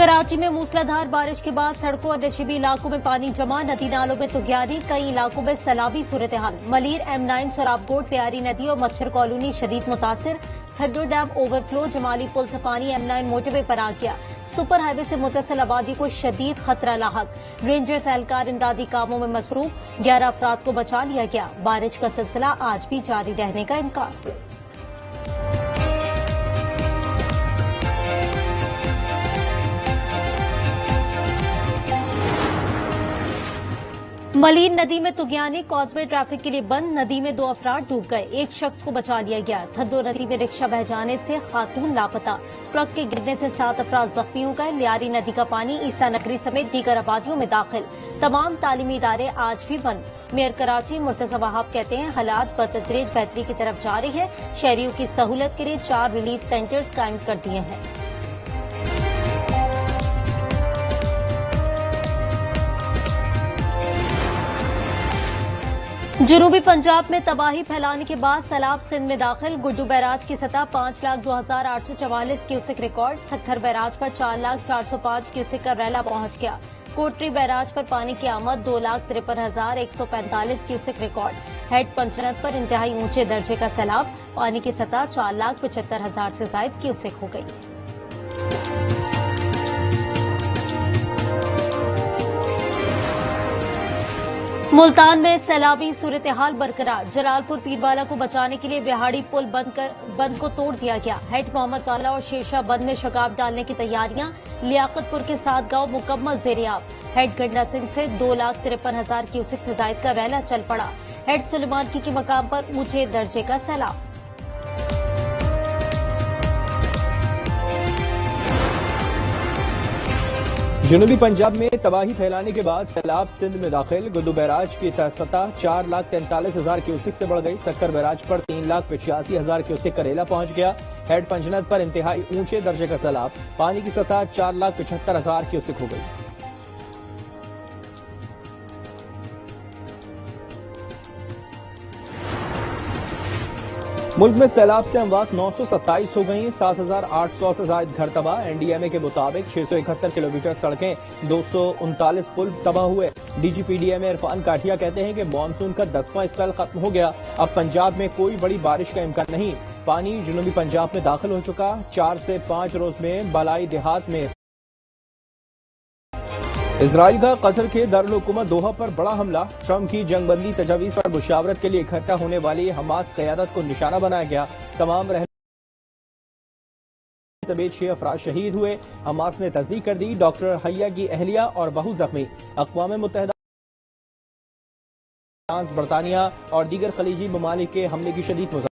कराची में मूसलाधार बारिश के बाद सड़कों और नशीबी इलाकों में पानी जमा, नदी नालों में तुगयानी, कई इलाकों में सैलाबी सूरत हाल। मलीर M9 सोराबकोट प्यारी नदी और मच्छर कॉलोनी शदीद मुतासिर। खड्डो डैम ओवरफ्लो, जमाली पुल से पानी M9 मोटरवे पर आ गया। सुपर हाईवे से मुतसिल आबादी को शदीद खतरा लाहक। रेंजर्स एहलकार इमदादी कामों में मसरूफ, 11 अफराद को बचा लिया गया। बारिश का सिलसिला आज भी जारी रहने का इम्कान। मलीर नदी में तुगयानी, कॉजवे ट्रैफिक के लिए बंद, नदी में 2 अफराद डूब गए, एक शख्स को बचा लिया गया। थद्दो नदी में रिक्शा बह जाने से खातून लापता, ट्रक के गिरने से 7 अफराद जख्मी हो गए। लियारी नदी का पानी ईसा नगरी समेत दीगर आबादियों में दाखिल, तमाम तालीमी इदारे आज भी बंद। मेयर कराची मुर्तजा वहाब कहते हैं हालात बतदरीज बेहतरी की तरफ जा रही है। शहरियों की सहूलत के लिए 4 रिलीफ सेंटर्स कायम कर दिए हैं। जनूबी पंजाब में तबाही फैलाने के बाद सैलाब सिंध में दाखिल। गुड्डू बैराज की सतह 5,02,844 क्यूसेक रिकॉर्ड। सखर बैराज पर 4,04,05 क्यूसेक का रैला पहुंच गया। कोटरी बैराज पर पानी की आमद 2,53,145 क्यूसेक रिकॉर्ड। हेड पंचनद पर इंतहाई ऊंचे दर्जे का सैलाब, पानी की सतह 4,75,000 से ज्यादा क्यूसेक हो गई। मुल्तान में सैलाबी सूरत हाल बरकरार। जलालपुर पीरवाला को बचाने के लिए बिहाड़ी पुल बंद को तोड़ दिया गया। हेड मोहम्मद वाला और शेरशाह बंद में शगाब डालने की तैयारियां। लियाकतपुर के 7 गांव मुकम्मल ज़ेर-ए-आब। हेड गंडा सिंह से 2,53,000 क्यूसेक से ज्यादा का रैला चल पड़ा। हेड सुलेमान की मकाम पर ऊंचे दर्जे का सैलाब। जनूबी पंजाब में तबाही फैलाने के बाद सैलाब सिंध में दाखिल। गुड्डू बैराज की सतह 4,43,000 क्यूसेक से बढ़ गई। सक्कर बैराज पर 3,85,000 क्यूसेक का रेला पहुंच गया। हेड पंचनद पर इंतहाई ऊंचे दर्जे का सैलाब, पानी की सतह 4,75,000 क्यूसेक हो गई। मुल्क में सैलाब से अमवात 927 हो गई, 7,800 से ज्यादा घर तबाह। एनडीएमए के मुताबिक 671 किलोमीटर सड़कें, 239 पुल तबाह हुए। डीजीपीडीएमए इरफान काठिया कहते हैं कि मानसून का 10वां स्पेल खत्म हो गया, अब पंजाब में कोई बड़ी बारिश का इम्कान नहीं। पानी जनूबी पंजाब में दाखिल हो चुका। 4 से 5 रोज में बालाई देहात में इजराइल का कतर के दारुल हुकूमत दोहा पर बड़ा हमला। ट्रंप की जंगबंदी तजावीज पर मुशावरत के लिए इकट्ठा होने वाली हमास क़यादत को निशाना बनाया गया। तमाम रहने समेत 6 अफराद शहीद हुए। हमास ने तस्दीक कर दी डॉक्टर हय्या की अहलिया और बहू जख्मी। अक़वाम मुत्तहिदा, फ्रांस, बरतानिया और दीगर खलीजी ममालिक के हमले की शदीद मुज़ाहरा।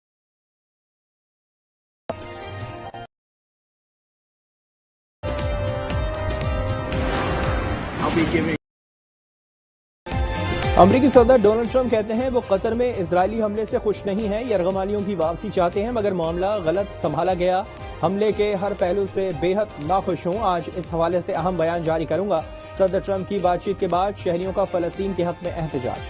अमरीकी सदर डोनाल्ड ट्रंप कहते हैं वो कतर में इजरायली हमले से खुश नहीं है, यरगमालियों की वापसी चाहते हैं, मगर मामला गलत संभाला गया। हमले के हर पहलू से बेहद नाखुश हूं, आज इस हवाले से अहम बयान जारी करूंगा। सदर ट्रंप की बातचीत के बाद शहरियों का फलस्तीन के हक में एहतजाज।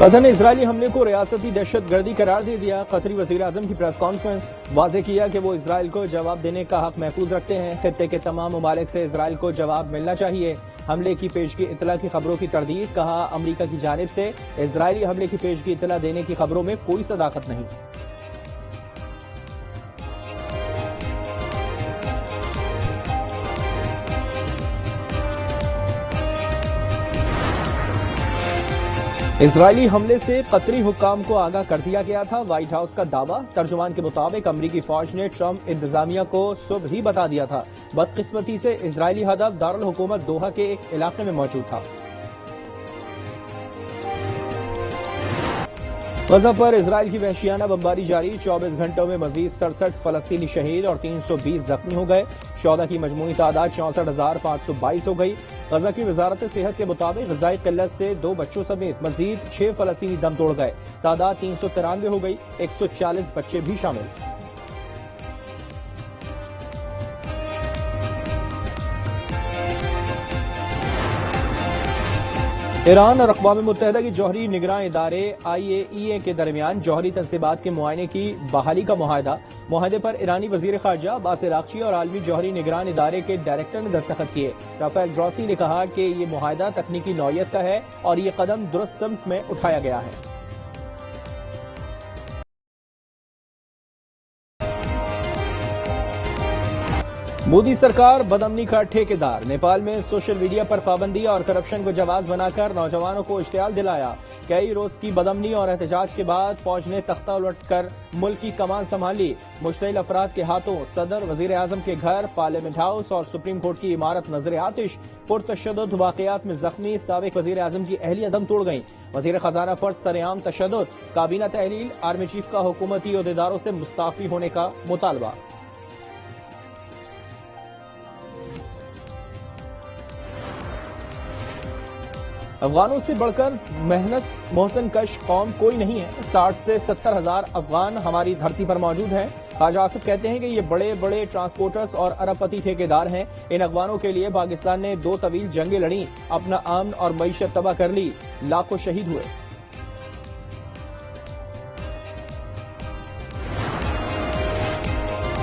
कतर ने इजरायली हमले को रियासती दहशतगर्दी करार दे दिया। कतरी वजीर आजम की प्रेस कॉन्फ्रेंस, वाज़ेह किया कि वो इजराइल को जवाब देने का हक महफूज रखते हैं। खित्ते के तमाम ममालिक से इजराइल को जवाब मिलना चाहिए। हमले की पेशगी इतला की खबरों की तरदीद, कहा अमरीका की जानिब से इजरायली हमले की पेशगी इतला देने की खबरों में कोई सदाकत नहीं। इजरायली हमले से कतरी हुक्काम को आगाह कर दिया गया था, व्हाइट हाउस का दावा। तर्जुमान के मुताबिक अमरीकी फौज ने ट्रंप इंतजामिया को सुबह ही बता दिया था। बदकिस्मती से इजरायली हदफ दारुल हुकूमत दोहा के एक इलाके में मौजूद था। गजा पर इजराइल की वहशियाना बमबारी जारी। 24 घंटों में मजीद 67 फलस्तीनी शहीद और 320 जख्मी हो गए। शौदा की मजमूई तादाद 64,522 हो गई। गजा की वजारत सेहत के मुताबिक ग़िज़ाई किल्लत से 2 बच्चों समेत मजीद 6 फलस्तीनी दम तोड़ गए। तादाद 393 हो गई, 140 बच्चे भी शामिल। ईरान और अक़वाम मुत्तहिदा की जौहरी निगरान इदारे IAEA के दरमियान जौहरी तनसीबात के मुआयने की बहाली का मुआहदे पर ईरानी वजीर खारजा अब्बास अराग़ची और आलमी जौहरी निगरान इदारे के डायरेक्टर ने दस्तखत किए। राफेल ग्रॉसी ने कहा कि ये मुआहदा तकनीकी नौयत का है और ये कदम दुरुस्त समत में उठाया गया है। मोदी सरकार बदअमनी का ठेकेदार। नेपाल में सोशल मीडिया पर पाबंदी और करप्शन को जवाब बनाकर नौजवानों को इश्तियाल दिलाया। कई रोज की बदअमनी और एहतजाज के बाद फौज ने तख्ता उलटकर मुल्क की कमान संभाली। मुश्तिल अफराद के हाथों सदर, वजीर आजम के घर, पार्लियामेंट हाउस और सुप्रीम कोर्ट की इमारत नजर आतिश। पुरतशद्दुद वाकयात में जख्मी साबिक वजीर आजम की अहलिया दम तोड़ गई। वजीर खजाना पर सरेआम तशद्दुद। काबीना तहलील, आर्मी चीफ का हुकूमती अहदेदारों से मुस्ताफी होने का मुतालबा। अफगानों से बढ़कर मेहनत मोहसिन कश कौम कोई नहीं है। 60 से 70 हजार अफगान हमारी धरती पर मौजूद हैं। ख्वाजा आसिफ कहते हैं कि ये बड़े बड़े ट्रांसपोर्टर्स और अरबपति ठेकेदार हैं। इन अफगानों के लिए पाकिस्तान ने 2 तवील जंगें लड़ी, अपना अमन और मईशत तबाह कर ली, लाखों शहीद हुए।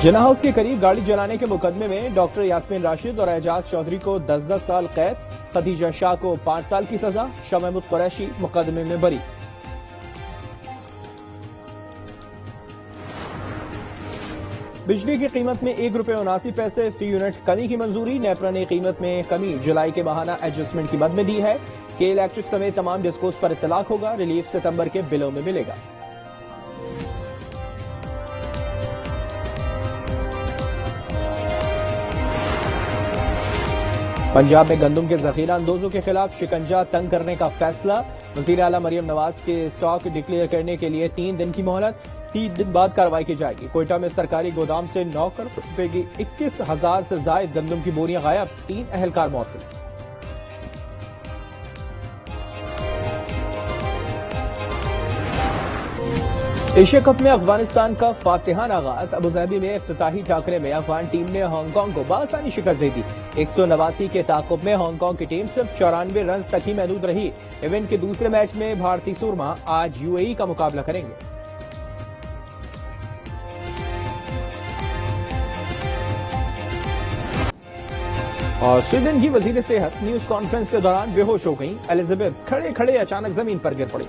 जिना हाउस के करीब गाड़ी जलाने के मुकदमे में डॉक्टर यास्मीन राशिद और एजाज चौधरी को 10-10 साल कैद, खदीजा शाह को 5 साल की सजा, शाह महमूद कुरैशी मुकदमे में बरी। बिजली की कीमत में ₹1.79 फी यूनिट कमी की मंजूरी। नेपरा ने कीमत में कमी जुलाई के माहाना एडजस्टमेंट की मद में दी है कि इलेक्ट्रिक समेत तमाम डिस्कोस पर इतलाक होगा। रिलीफ सितंबर के बिलों में मिलेगा। पंजाब में गंदम के जखीरा अंदोजों के खिलाफ शिकंजा तंग करने का फैसला। वजीर आला मरियम नवाज के स्टॉक डिक्लेयर करने के लिए 3 दिन की मोहलत। 3 दिन बाद कार्रवाई की जाएगी। कोयटा में सरकारी गोदाम से 9 करोड़ रुपए की 21,000 से जायद गंदम की बोरियां गायब, 3 अहलकार मौत। एशिया कप में अफगानिस्तान का फातिहाना आगाज। अबुधाबी में इफ्तिताही टाकरे में अफगान टीम ने हांगकांग को बआसानी शिकस्त दे दी। 189 के ताकुब में हांगकांग की टीम सिर्फ 94 रन तक ही महदूद रही। इवेंट के दूसरे मैच में भारतीय सुरमा आज UAE का मुकाबला करेंगे। और स्वीडन की वजीर सेहत न्यूज कॉन्फ्रेंस के दौरान बेहोश हो गई। एलिजाबेथ खड़े खड़े अचानक जमीन पर गिर पड़ी।